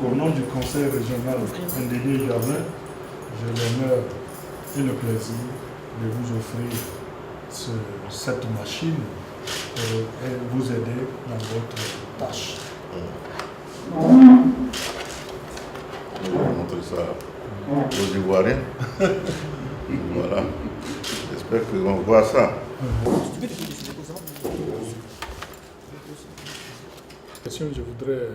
au nom du conseil régional Ndéné Diablin, j'ai l'honneur et le plaisir de vous offrir cette machine pour vous aider dans votre tâche. On va montrer ça aux Ivoiriens. Voilà. J'espère qu'on voit ça. Je voudrais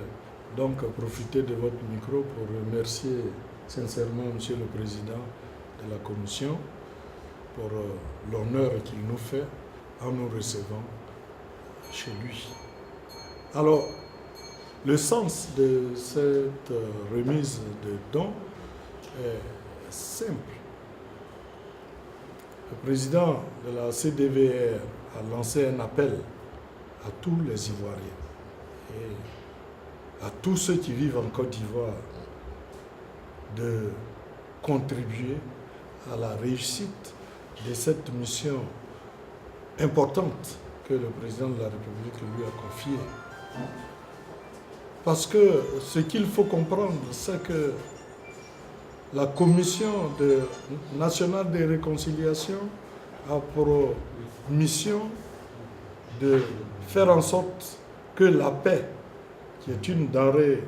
donc profiter de votre micro pour remercier sincèrement Monsieur le Président de la Commission pour l'honneur qu'il nous fait en nous recevant chez lui. Alors, le sens de cette remise de dons est simple. Le président de la CDVR a lancé un appel à tous les Ivoiriens et à tous ceux qui vivent en Côte d'Ivoire de contribuer à la réussite de cette mission importante que le président de la République lui a confiée. Parce que ce qu'il faut comprendre, c'est que la Commission nationale de réconciliation a pour mission de faire en sorte que la paix, qui est une denrée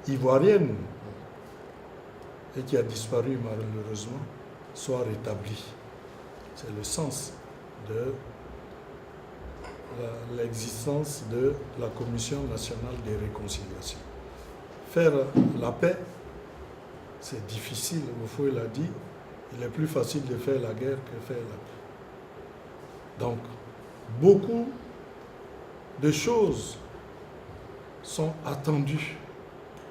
ivoirienne et qui a disparu malheureusement, soit rétablie. C'est le sens de l'existence de la Commission nationale de réconciliation. Faire la paix, c'est difficile, Moufoui l'a dit, il est plus facile de faire la guerre que faire la paix. Donc, beaucoup de choses sont attendues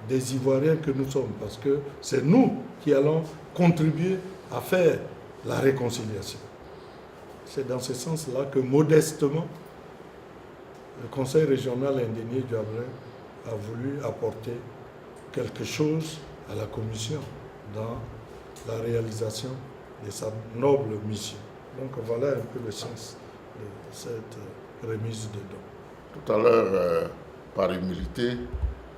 des Ivoiriens que nous sommes, parce que c'est nous qui allons contribuer à faire la réconciliation. C'est dans ce sens-là que, modestement, le Conseil régional Ndéné Diablin a voulu apporter quelque chose à la Commission dans la réalisation de sa noble mission. Donc voilà un peu le sens de cette remise de dons. Tout à l'heure, par humilité,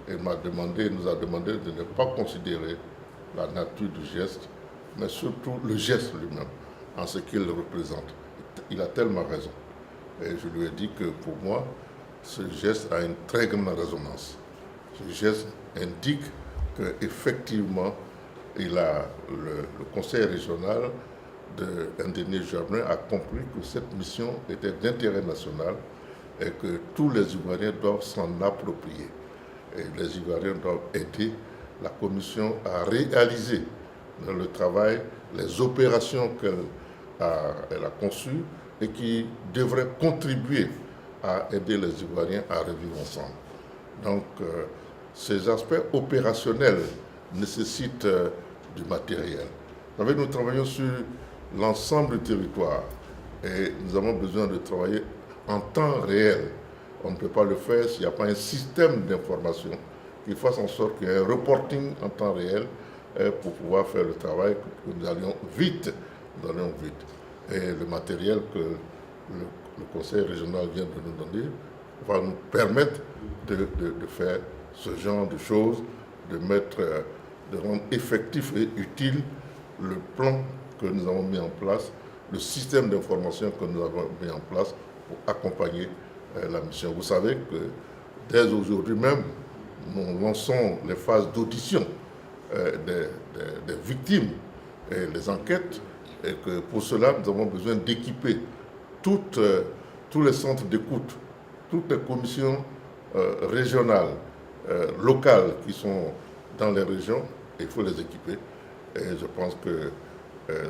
il nous a demandé de ne pas considérer la nature du geste, mais surtout le geste lui-même, en ce qu'il représente. Il a tellement raison. Et je lui ai dit que pour moi, ce geste a une très grande résonance. Ce geste indique qu'effectivement, le conseil régional de Ndéné Diablin a compris que cette mission était d'intérêt national et que tous les Ivoiriens doivent s'en approprier. Et les Ivoiriens doivent aider la Commission à réaliser dans le travail les opérations qu'elle a conçues et qui devraient contribuer à aider les Ivoiriens à revivre ensemble. Donc, ces aspects opérationnels nécessitent du matériel. Vous savez, nous travaillons sur l'ensemble du territoire et nous avons besoin de travailler en temps réel. On ne peut pas le faire s'il n'y a pas un système d'information qui fasse en sorte qu'il y ait un reporting en temps réel pour pouvoir faire le travail, que nous allions vite. Et le matériel que le Conseil régional vient de nous donner va nous permettre de faire ce genre de choses, de rendre effectif et utile le plan que nous avons mis en place, le système d'information que nous avons mis en place pour accompagner la mission. Vous savez que dès aujourd'hui même, nous lançons les phases d'audition des victimes et les enquêtes, et que pour cela, nous avons besoin d'équiper tous les centres d'écoute, toutes les commissions régionales, locales qui sont dans les régions, il faut les équiper. Et je pense que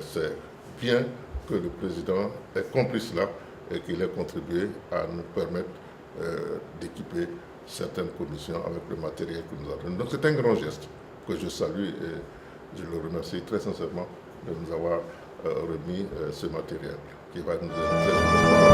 c'est bien que le président ait compris cela et qu'il ait contribué à nous permettre d'équiper certaines commissions avec le matériel que nous avons. Donc c'est un grand geste que je salue et je le remercie très sincèrement de nous avoir remis ce matériel qui va nous aider très